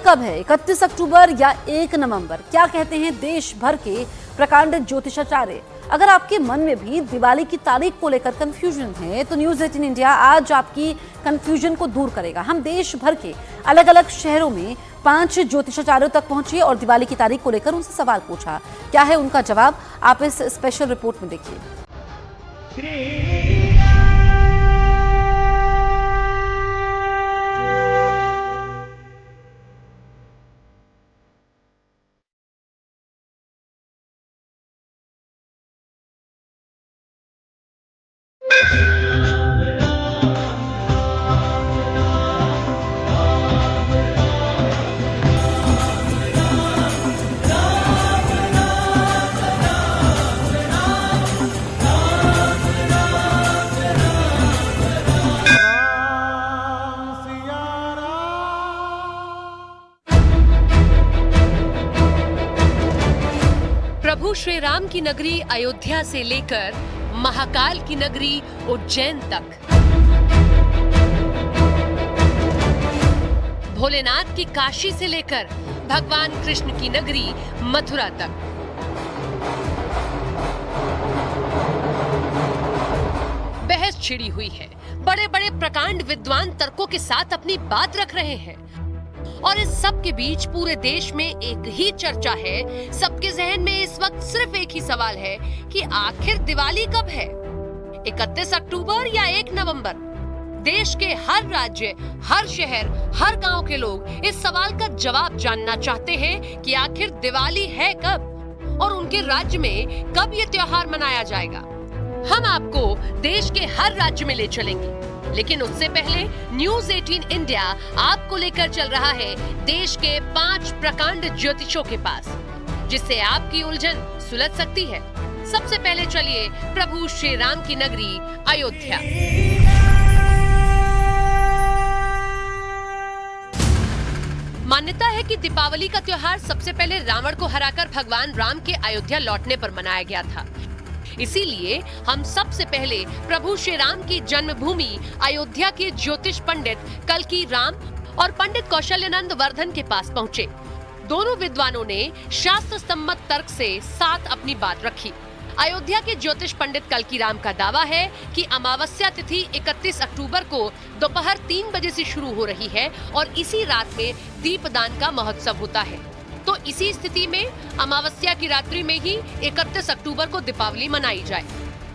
कब है, 31 अक्टूबर या 1 नवंबर? क्या कहते हैं देश भर के प्रकांड ज्योतिषाचार्य? अगर आपके मन में भी दिवाली की तारीख को लेकर कंफ्यूजन है तो न्यूज़ 18 इंडिया आज आपकी कंफ्यूजन को दूर करेगा। हम देश भर के अलग अलग शहरों में 5 ज्योतिषाचार्यों तक पहुंचे और दिवाली की तारीख को लेकर उनसे सवाल पूछा। क्या है उनका जवाब, आप इस स्पेशल रिपोर्ट में देखिए। प्रभु श्री राम की नगरी अयोध्या से लेकर महाकाल की नगरी उज्जैन तक, भोलेनाथ की काशी से लेकर भगवान कृष्ण की नगरी मथुरा तक, बहस छिड़ी हुई है। बड़े बड़े प्रकांड विद्वान तर्कों के साथ अपनी बात रख रहे हैं और इस सब के बीच पूरे देश में एक ही चर्चा है। सबके जहन में इस वक्त सिर्फ एक ही सवाल है कि आखिर दिवाली कब है, 31 अक्टूबर या 1 नवंबर? देश के हर राज्य, हर शहर, हर गांव के लोग इस सवाल का जवाब जानना चाहते हैं कि आखिर दिवाली है कब और उनके राज्य में कब ये त्योहार मनाया जाएगा। हम आपको देश के हर राज्य में ले चलेंगे, लेकिन उससे पहले न्यूज़ 18 इंडिया आपको लेकर चल रहा है देश के 5 प्रकांड ज्योतिषों के पास, जिससे आपकी उलझन सुलझ सकती है। सबसे पहले चलिए प्रभु श्री राम की नगरी अयोध्या। मान्यता है कि दीपावली का त्योहार सबसे पहले रावण को हराकर भगवान राम के अयोध्या लौटने पर मनाया गया था। इसीलिए हम सबसे पहले प्रभु श्री राम की जन्मभूमि अयोध्या के ज्योतिष पंडित कल्की राम और पंडित कौशल्यानंद वर्धन के पास पहुंचे। दोनों विद्वानों ने शास्त्र सम्मत तर्क से साथ अपनी बात रखी। अयोध्या के ज्योतिष पंडित कल्की राम का दावा है कि अमावस्या तिथि 31 अक्टूबर को दोपहर 3 बजे से शुरू हो रही है और इसी रात में दीपदान का महोत्सव होता है। तो इसी स्थिति में अमावस्या की रात्रि में ही 31 अक्टूबर को दीपावली मनाई जाए।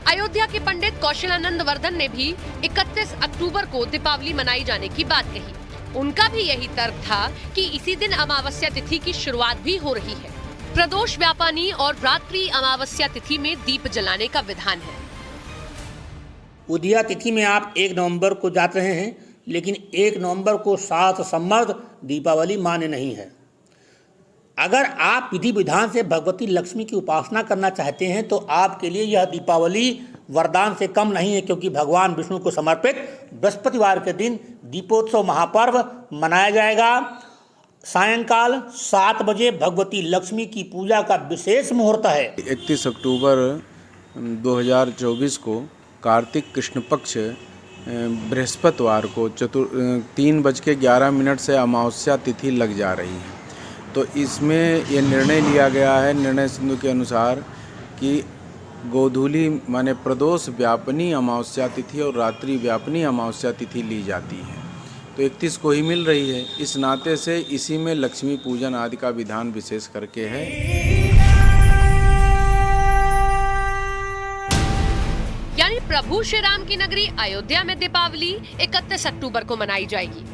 अयोध्या के पंडित कौशल्यानंद वर्धन ने भी 31 अक्टूबर को दीपावली मनाई जाने की बात कही। उनका भी यही तर्क था कि इसी दिन अमावस्या तिथि की शुरुआत भी हो रही है। प्रदोष व्यापानी और रात्रि अमावस्या तिथि में दीप जलाने का विधान है। उदया तिथि में आप 1 नवंबर को जाते रहे हैं, लेकिन 1 नवंबर को शास्त्र सम्मत दीपावली मान्य नहीं है। अगर आप विधि विधान से भगवती लक्ष्मी की उपासना करना चाहते हैं तो आपके लिए यह दीपावली वरदान से कम नहीं है, क्योंकि भगवान विष्णु को समर्पित बृहस्पतिवार के दिन दीपोत्सव महापर्व मनाया जाएगा। सायंकाल 7 बजे भगवती लक्ष्मी की पूजा का विशेष मुहूर्त है। 31 अक्टूबर 2024 को कार्तिक कृष्ण पक्ष बृहस्पतिवार को 3:11 से अमावस्या तिथि लग जा रही है। तो इसमें ये निर्णय लिया गया है, निर्णय सिंधु के अनुसार, कि गोधूली माने प्रदोष व्यापनी अमावस्या तिथि और रात्रि व्यापनी अमावस्या तिथि ली जाती है। तो 31 को ही मिल रही है। इस नाते से इसी में लक्ष्मी पूजन आदि का विधान विशेष करके है। यानी प्रभु श्री राम की नगरी अयोध्या में दीपावली 31 अक्टूबर को मनाई जाएगी।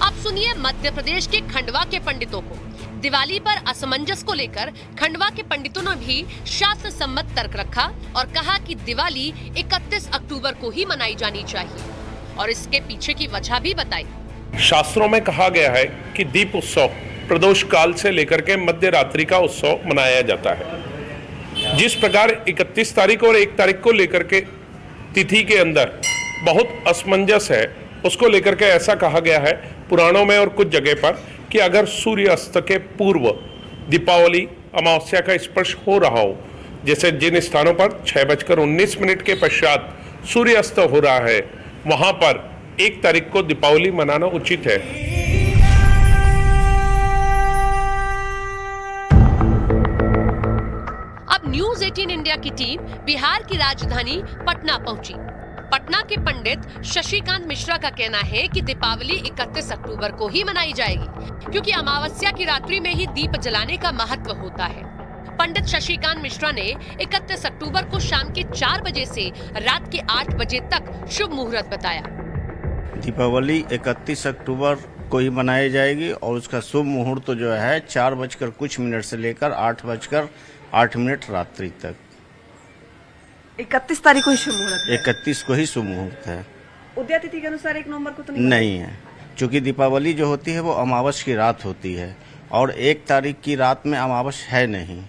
अब सुनिए मध्य प्रदेश के खंडवा के पंडितों को। दिवाली पर असमंजस को लेकर खंडवा के पंडितों ने भी शास्त्र सम्मत तर्क रखा और कहा कि दिवाली 31 अक्टूबर को ही मनाई जानी चाहिए और इसके पीछे की वजह भी बताई। शास्त्रों में कहा गया है कि दीप उत्सव प्रदोष काल से लेकर के मध्य रात्रि का उत्सव मनाया जाता है। जिस प्रकार 31 तारीख और 1 तारीख को लेकर के तिथि के अंदर बहुत असमंजस है, उसको लेकर के ऐसा कहा गया है पुराणों में और कुछ जगह पर कि अगर सूर्य अस्त के पूर्व दीपावली अमावस्या का स्पर्श हो रहा हो, जैसे जिन स्थानों पर 6:19 के पश्चात सूर्य अस्त हो रहा है, वहां पर 1 तारीख को दीपावली मनाना उचित है। 18 इंडिया की टीम बिहार की राजधानी पटना पहुंची। पटना के पंडित शशिकांत मिश्रा का कहना है कि दीपावली 31 अक्टूबर को ही मनाई जाएगी, क्योंकि अमावस्या की रात्रि में ही दीप जलाने का महत्व होता है। पंडित शशिकांत मिश्रा ने 31 अक्टूबर को शाम के 4 बजे से रात के 8 बजे तक शुभ मुहूर्त बताया। दीपावली 31 अक्टूबर को ही मनाई जाएगी और उसका शुभ मुहूर्त जो है 4:कुछ से लेकर 8:08 रात्रि तक। 31 तारीख को ही शुभ मुहूर्त है। 31 को ही शुभ मुहूर्त है। उदय तिथि के अनुसार 1 नवंबर को तो नहीं है, क्योंकि दीपावली जो होती है वो अमावस की रात होती है और 1 तारीख की रात में अमावस है नहीं।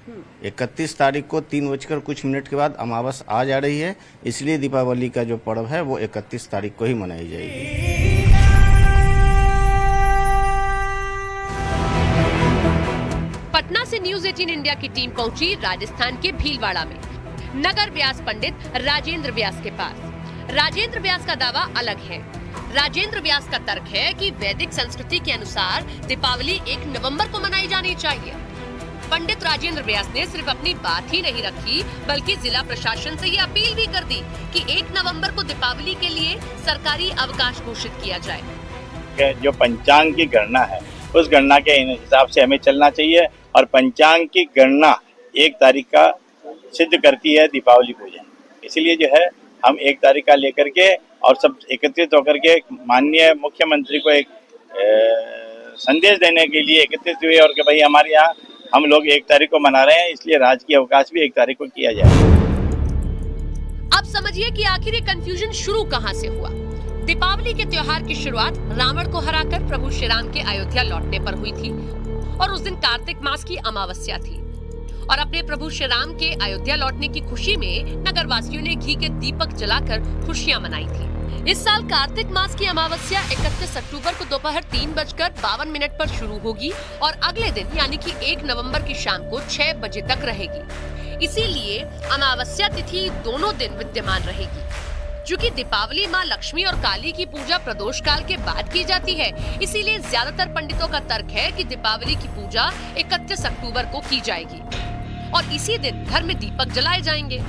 31 तारीख को 3:कुछ के बाद अमावस आ जा रही है, इसलिए दीपावली का जो पर्व है वो 31 तारीख को ही मनाई जाएगी। पटना से न्यूज 18 इंडिया की टीम पहुंची राजस्थान के भीलवाड़ा में नगर व्यास पंडित राजेंद्र व्यास के पास। राजेंद्र व्यास का दावा अलग है। राजेंद्र व्यास का तर्क है कि वैदिक संस्कृति के अनुसार दीपावली 1 नवंबर को मनाई जानी चाहिए। पंडित राजेंद्र व्यास ने सिर्फ अपनी बात ही नहीं रखी, बल्कि जिला प्रशासन से ये अपील भी कर दी कि 1 नवंबर को दीपावली के लिए सरकारी अवकाश घोषित किया जाए। जो पंचांग की गणना है उस गणना के हिसाब से हमें चलना चाहिए और पंचांग की गणना 1 तारीख का सिद्ध करती है दीपावली पूजन। इसलिए जो है हम 1 तारीख का लेकर के और सब एकत्रित होकर के माननीय मुख्यमंत्री को एक संदेश देने के लिए एकत्रित हुए और कि भाई हमारे यहाँ हम लोग 1 तारीख को मना रहे हैं, इसलिए राजकीय अवकाश भी 1 तारीख को किया जाए। अब समझिए कि आखिर ये कंफ्यूजन शुरू कहाँ से हुआ। दीपावली के त्योहार की शुरुआत रावण को हराकर प्रभु श्री राम के अयोध्या लौटने पर हुई थी और उस दिन कार्तिक मास की अमावस्या थी और अपने प्रभु श्री राम के अयोध्या लौटने की खुशी में नगरवासियों ने घी के दीपक जलाकर खुशियां मनाई थी। इस साल कार्तिक मास की अमावस्या 31 अक्टूबर को दोपहर 3:52 पर शुरू होगी और अगले दिन यानी कि 1 नवंबर की शाम को 6 बजे तक रहेगी। इसीलिए अमावस्या तिथि दोनों दिन विद्यमान रहेगी। चूँकि दीपावली माँ लक्ष्मी और काली की पूजा प्रदोष काल के बाद की जाती है, इसीलिए ज्यादातर पंडितों का तर्क है कि दीपावली की पूजा 31 अक्टूबर को की जाएगी और इसी दिन घर में दीपक जलाए जाएंगे।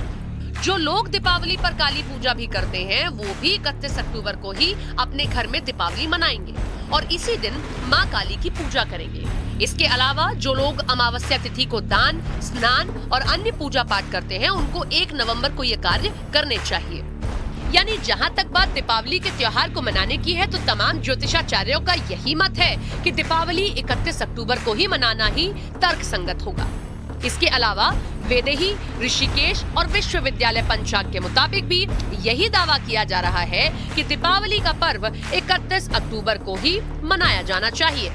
जो लोग दीपावली पर काली पूजा भी करते हैं वो भी 31 अक्टूबर को ही अपने घर में दीपावली मनाएंगे और इसी दिन माँ काली की पूजा करेंगे। इसके अलावा जो लोग अमावस्या तिथि को दान, स्नान और अन्य पूजा पाठ करते हैं उनको 1 नवंबर को ये कार्य करने चाहिए। यानी जहाँ तक बात दीपावली के त्योहार को मनाने की है तो तमाम ज्योतिषाचार्यों का यही मत है कि दीपावली 31 अक्टूबर को ही मनाना ही तर्कसंगत होगा। इसके अलावा वेदेही, ऋषिकेश और विश्वविद्यालय पंचांग के मुताबिक भी यही दावा किया जा रहा है कि दीपावली का पर्व 31 अक्टूबर को ही मनाया जाना चाहिए।